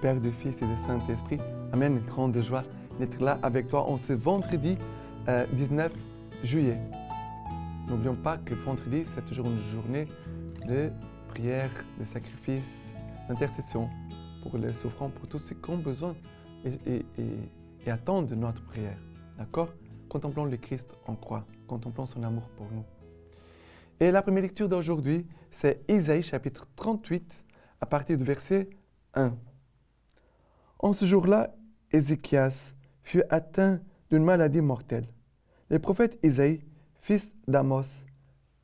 Père, du Fils et du Saint-Esprit. Amen. Grande joie d'être là avec toi en ce vendredi 19 juillet. N'oublions pas que vendredi, c'est toujours une journée de prière, de sacrifice, d'intercession pour les souffrants, pour tous ceux qui ont besoin et attendent notre prière. D'accord? Contemplons le Christ en croix, contemplons son amour pour nous. Et la première lecture d'aujourd'hui, c'est Isaïe chapitre 38, à partir du verset 1. En ce jour-là, Ézéchias fut atteint d'une maladie mortelle. Le prophète Isaïe, fils d'Amos,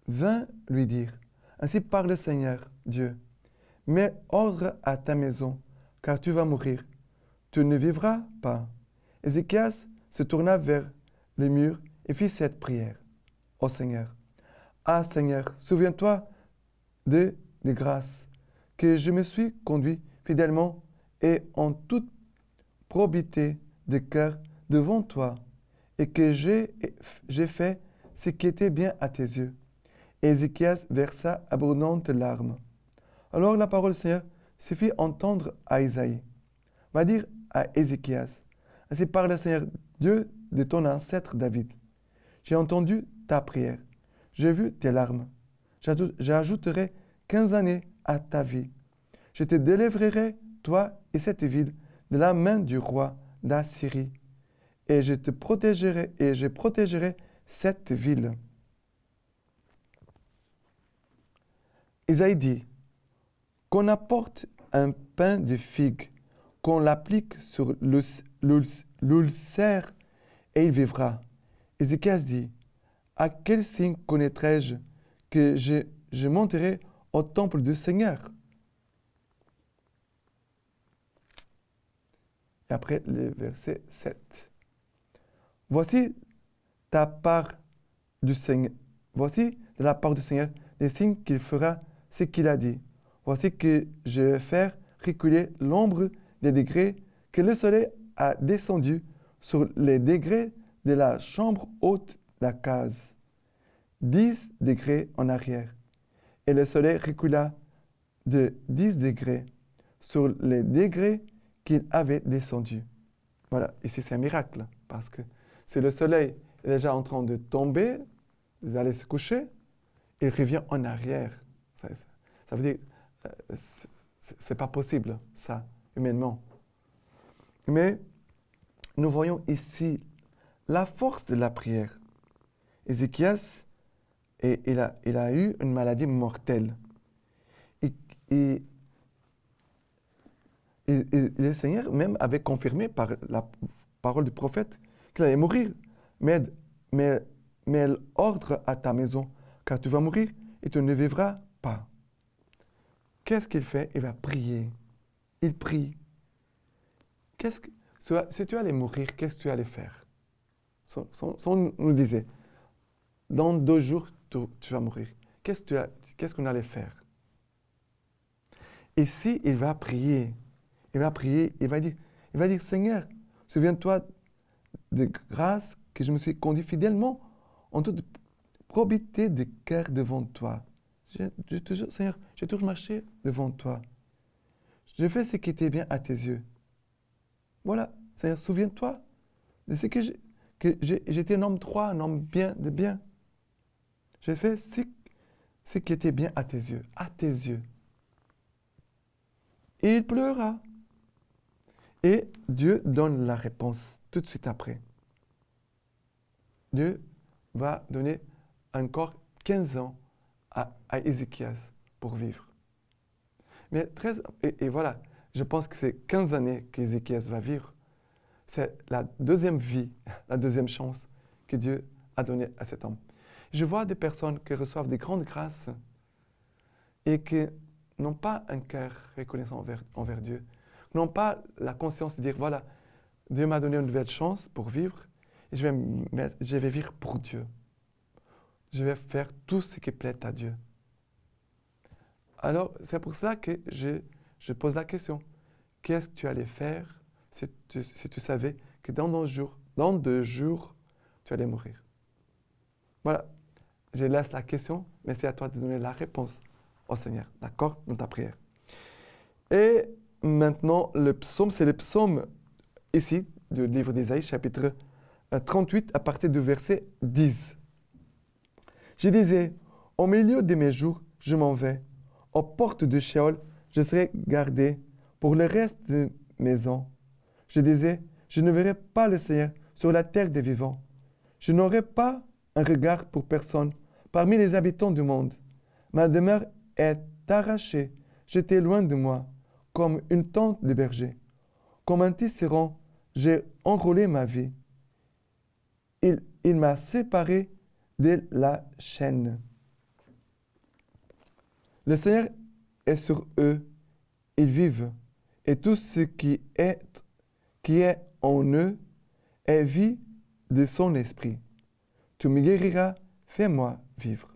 vint lui dire, « Ainsi parle le Seigneur, Dieu, mets ordre à ta maison, car tu vas mourir. Tu ne vivras pas. » Ézéchias se tourna vers le mur et fit cette prière. « Ô Seigneur, ah Seigneur, souviens-toi des grâces que je me suis conduit fidèlement et en toute probité de cœur devant toi, et que j'ai fait ce qui était bien à tes yeux. » Ézéchias versa abondantes larmes. Alors la parole du Seigneur se fit entendre à Isaïe. Va dire à Ézéchias, « Ainsi parle le Seigneur, Dieu de ton ancêtre David. J'ai entendu ta prière, j'ai vu tes larmes. J'ajouterai 15 années à ta vie. Je te délivrerai, toi et cette ville, de la main du roi d'Assyrie, et je protégerai cette ville. » Isaïe dit, « Qu'on apporte un pain de figue, qu'on l'applique sur l'ulcère, et il vivra. » Ézéchias dit, « À quel signe connaîtrai-je que je monterai au temple du Seigneur ?» Et après le verset 7. « Voici ta part du Seigneur. Voici de la part du Seigneur les signes qu'il fera, ce qu'il a dit. Voici que je vais faire reculer l'ombre des degrés que le soleil a descendu sur les degrés de la chambre haute de la case. 10 degrés en arrière. Et le soleil recula de 10 degrés sur les degrés qu'il avait descendus. » Voilà, ici c'est un miracle, parce que si le soleil est déjà en train de tomber, d'aller se coucher, il revient en arrière. Ça veut dire, c'est pas possible, ça, humainement. Mais nous voyons ici la force de la prière. Ézéchias, il a eu une maladie mortelle. Et le Seigneur même avait confirmé par la parole du prophète qu'il allait mourir. Mais ordre à ta maison, car tu vas mourir et tu ne vivras pas. Qu'est-ce qu'il fait? Il va prier. Il prie. Si tu allais mourir, qu'est-ce que tu allais faire? Son nous disait, dans 2 jours, tu vas mourir. Qu'est-ce qu'on allait faire? Ici, il va prier. Il va prier, il va dire, Seigneur, souviens-toi de grâce que je me suis conduit fidèlement en toute probité de cœur devant toi. Seigneur, j'ai toujours marché devant toi. J'ai fait ce qui était bien à tes yeux. Voilà, Seigneur, souviens-toi de ce que j'étais un homme droit, un homme de bien. J'ai fait ce qui était bien à tes yeux, Et il pleura. Et Dieu donne la réponse tout de suite après. Dieu va donner encore 15 ans à Ézéchias pour vivre. Mais et voilà, je pense que c'est 15 années qu'Ézéchias va vivre. C'est la deuxième vie, la deuxième chance que Dieu a donnée à cet homme. Je vois des personnes qui reçoivent des grandes grâces et qui n'ont pas un cœur reconnaissant envers Dieu, n'ont pas la conscience de dire, voilà, Dieu m'a donné une nouvelle chance pour vivre et je vais vivre pour Dieu. Je vais faire tout ce qui plaît à Dieu. Alors, c'est pour cela que je pose la question. Qu'est-ce que tu allais faire si tu savais que dans 2 jours, tu allais mourir? Voilà. Je laisse la question, mais c'est à toi de donner la réponse au Seigneur. D'accord? Dans ta prière. Et maintenant le psaume, c'est le psaume ici du livre d'Ésaïe, chapitre 38, à partir du verset 10. Je disais, au milieu de mes jours, je m'en vais. Aux portes de Sheol, je serai gardé pour le reste de mes ans. Je disais, je ne verrai pas le Seigneur sur la terre des vivants. Je n'aurai pas un regard pour personne parmi les habitants du monde. Ma demeure est arrachée, jetée loin de moi, comme une tente de berger. Comme un tisserand, j'ai enroulé ma vie. Il m'a séparé de la chaîne. Le Seigneur est sur eux, ils vivent, et tout ce qui est en eux est vie de son esprit. Tu me guériras, fais-moi vivre.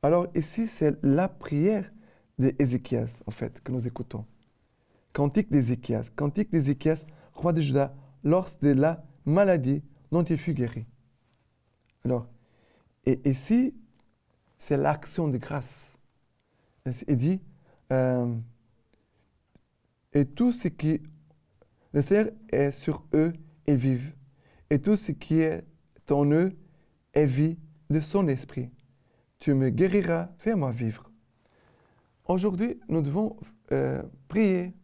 Alors ici, c'est la prière d'Ézéchias, en fait, que nous écoutons. Cantique d'Ézéchias, roi de Juda, lors de la maladie dont il fut guéri. Alors, et ici, c'est l'action de grâce. Il dit, et tout ce qui, le Seigneur est sur eux, ils vivent. Et tout ce qui est en eux est vie de son esprit. Tu me guériras, fais-moi vivre. Aujourd'hui, nous devons prier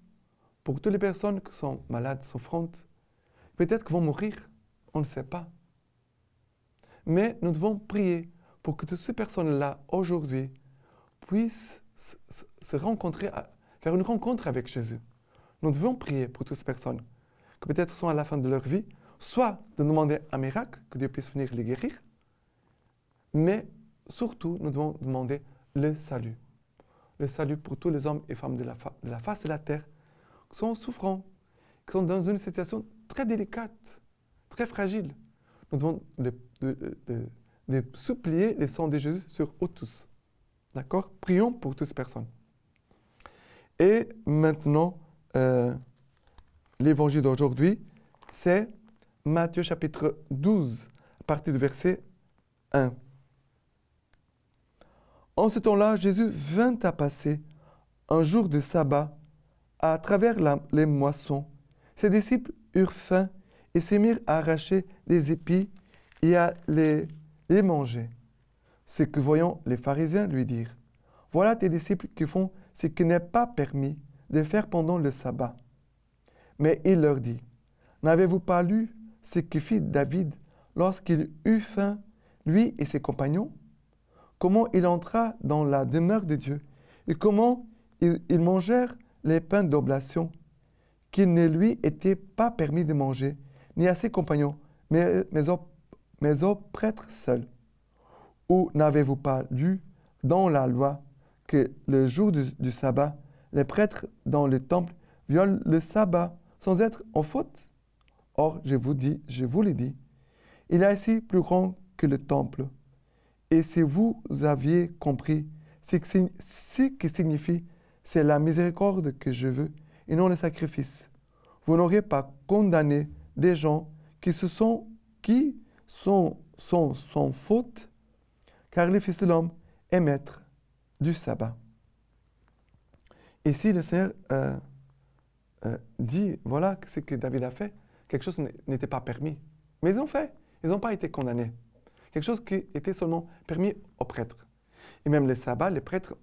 pour toutes les personnes qui sont malades, souffrantes. Peut-être qu'elles vont mourir, on ne sait pas. Mais nous devons prier pour que toutes ces personnes-là, aujourd'hui, puissent se rencontrer, faire une rencontre avec Jésus. Nous devons prier pour toutes ces personnes, que peut-être sont à la fin de leur vie, soit de demander un miracle, que Dieu puisse venir les guérir, mais surtout, nous devons demander le salut. Le salut pour tous les hommes et femmes de la face de la terre qui sont souffrants, qui sont dans une situation très délicate, très fragile. Nous devons de supplier le sang de Jésus sur eux tous. D'accord? Prions pour toutes ces personnes. Et maintenant, l'évangile d'aujourd'hui, c'est Matthieu chapitre 12, à partir du verset 1. En ce temps-là, Jésus vint à passer un jour de sabbat à travers les moissons. Ses disciples eurent faim et se mirent à arracher des épis et à les manger. Ce que voyant les pharisiens lui dirent, « Voilà tes disciples qui font ce qui n'est pas permis de faire pendant le sabbat. » Mais il leur dit, « N'avez-vous pas lu ce que fit David lorsqu'il eut faim, lui et ses compagnons? Comment il entra dans la demeure de Dieu et comment ils mangèrent les pains d'oblation qu'il ne lui était pas permis de manger, ni à ses compagnons, mais aux prêtres seuls. Ou n'avez-vous pas lu dans la loi que le jour du sabbat, les prêtres dans le temple violent le sabbat sans être en faute? Or, je vous l'ai dit, il est ici plus grand que le temple. Et si vous aviez compris ce qui signifie, c'est la miséricorde que je veux et non le sacrifice, vous n'auriez pas condamné des gens qui sont sans faute, car le Fils de l'homme est maître du sabbat. Ici, le Seigneur dit, voilà ce que David a fait, quelque chose n'était pas permis. Mais ils ont fait, ils n'ont pas été condamnés. Quelque chose qui était seulement permis aux prêtres. Et même les sabbats, les prêtres,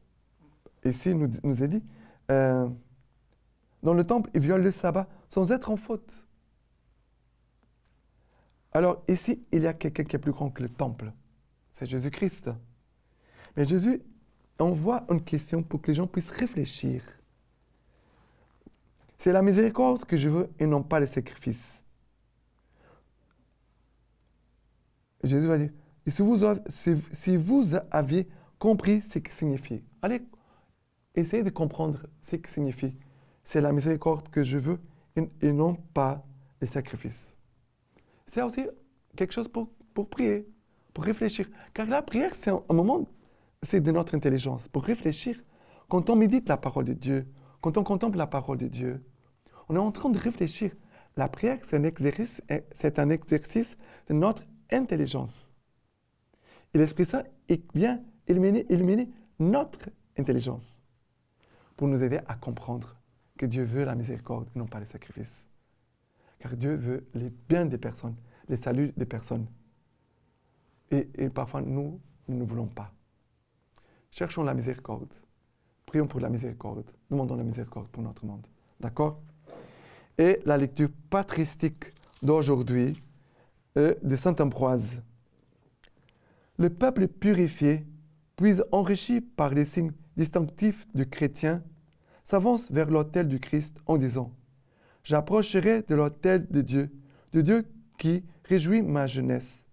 ici nous est dit, dans le temple, ils violent le sabbat sans être en faute. Alors ici, il y a quelqu'un qui est plus grand que le temple. C'est Jésus-Christ. Mais Jésus envoie une question pour que les gens puissent réfléchir. C'est la miséricorde que je veux et non pas le sacrifice. Jésus va dire, et si vous aviez compris ce que signifie, allez, essayez de comprendre ce que signifie. C'est la miséricorde que je veux et non pas le sacrifice. C'est aussi quelque chose pour prier, pour réfléchir. Car la prière, c'est un moment, c'est de notre intelligence, pour réfléchir. Quand on médite la parole de Dieu, quand on contemple la parole de Dieu, on est en train de réfléchir. La prière, c'est un exercice de notre intelligence. Et l'Esprit Saint vient illuminer notre intelligence pour nous aider à comprendre que Dieu veut la miséricorde et non pas les sacrifices. Car Dieu veut les biens des personnes, les saluts des personnes. Et parfois, nous ne voulons pas. Cherchons la miséricorde. Prions pour la miséricorde. Demandons la miséricorde pour notre monde. D'accord? Et la lecture patristique d'aujourd'hui de saint Ambroise. Le peuple purifié, puis enrichi par les signes distinctifs du chrétien, s'avance vers l'autel du Christ en disant « J'approcherai de l'autel de Dieu qui réjouit ma jeunesse,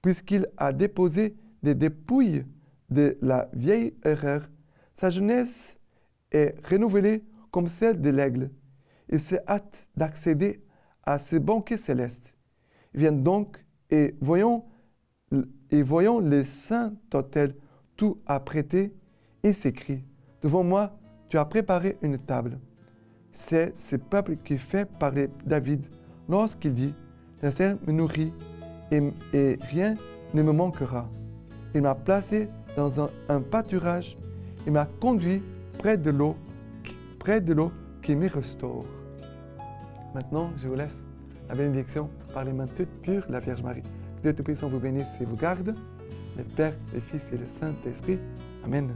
puisqu'il a déposé des dépouilles de la vieille erreur. Sa jeunesse est renouvelée comme celle de l'aigle. Il se hâte d'accéder à ce banquet céleste. Viens donc et voyons le saint autel tout apprêté et s'écrie « Devant moi, tu as préparé une table. » C'est ce peuple qui fait parler David lorsqu'il dit « Le Seigneur me nourrit et rien ne me manquera. Il m'a placé dans un pâturage, il m'a conduit près de l'eau qui me restaure. » Maintenant, je vous laisse la bénédiction par les mains toutes pures de la Vierge Marie. Que Dieu Tout-Puissant vous bénisse et vous garde, le Père, le Fils et le Saint-Esprit. Amen.